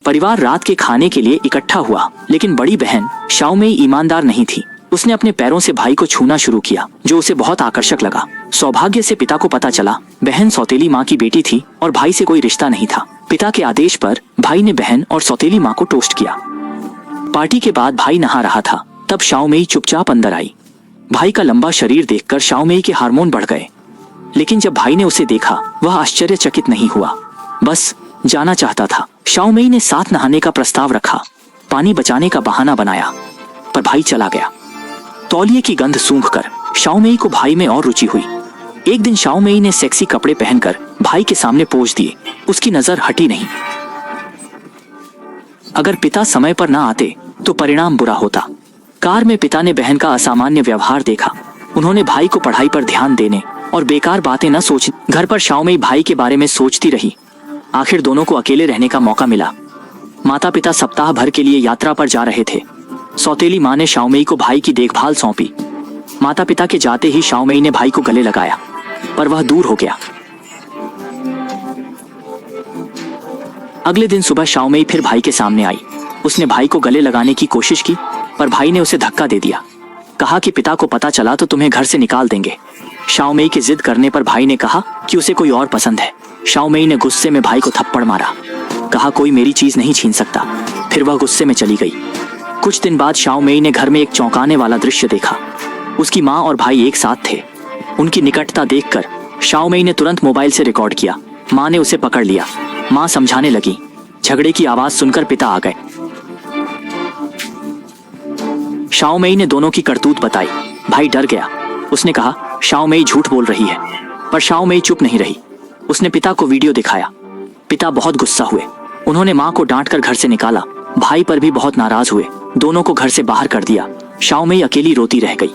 परिवार रात के खाने के लिए इकट्ठा हुआ, लेकिन बड़ी बहन शाओमेई ईमानदार नहीं थी। उसने अपने पैरों से भाई को छूना शुरू किया, जो उसे बहुत आकर्षक लगा। सौभाग्य से पिता को पता चला बहन सौतेली माँ की बेटी थी और भाई से कोई रिश्ता नहीं था। पिता के आदेश पर भाई ने बहन और सौतेली माँ को टोस्ट किया। पार्टी के बाद भाई नहा रहा था, तब शाओमेई चुपचाप अंदर आई। भाई का लंबा शरीर देखकर शाओमेई के हार्मोन बढ़ गए, लेकिन जब भाई ने उसे देखा वह आश्चर्यचकित नहीं हुआ, बस जाना चाहता था। शाओमेई ने साथ नहाने का प्रस्ताव रखा, पानी बचाने का बहाना बनाया, पर भाई चला गया। तौलिए की गंध सूंघकर शाओमेई को भाई में और रुचि हुई। एक दिन शाओमेई ने सेक्सी कपड़े पहनकर भाई के सामने पोज दिए। उसकी नजर हटी नहीं। अगर पिता समय पर ना आते तो परिणाम बुरा होता। कार में पिता ने बहन का असामान्य व्यवहार देखा। उन्होंने भाई को पढ़ाई पर ध्यान देने और बेकार बातें न सोच। घर पर शाओमेई भाई के बारे में सोचती रही। आखिर दोनों को अकेले रहने का मौका मिला। माता पिता सप्ताह भर के लिए यात्रा पर जा रहे थे। सौतेली माँ ने शाओमेई को भाई की देखभाल सौंपी। माता पिता के जाते ही शाओमेई ने भाई को गले लगाया, पर वह दूर हो गया। अगले दिन सुबह शाओमेई फिर भाई के सामने आई। उसने भाई को गले लगाने की कोशिश की, पर भाई ने उसे धक्का दे दिया। कहा कि पिता को पता चला तो तुम्हें घर से निकाल देंगे। शाओमेई के जिद करने पर भाई ने कहा कि उसे कोई और पसंद है। शाओमेई ने गुस्से में भाई को थप्पड़ मारा, कहा कोई मेरी चीज नहीं छीन सकता। फिर वह गुस्से में चली गई। कुछ दिन बाद शाओमेई ने घर में एक चौंकाने वाला दृश्य देखा। उसकी माँ और भाई एक साथ थे। उनकी निकटता देखकर शाओमेई ने तुरंत मोबाइल से रिकॉर्ड किया। माँ ने उसे पकड़ लिया। माँ समझाने लगी। झगड़े की आवाज सुनकर पिता आ गए। शाओमेई ने दोनों की करतूत बताई। भाई डर गया। उसने कहा शाओमेई झूठ बोल रही है, पर शाओमेई चुप नहीं रही। उसने पिता को वीडियो दिखाया। पिता बहुत गुस्सा हुए। उन्होंने माँ को डांटकर घर से निकाला। भाई पर भी बहुत नाराज हुए। दोनों को घर से बाहर कर दिया। शाओमेई अकेली रोती रह गई।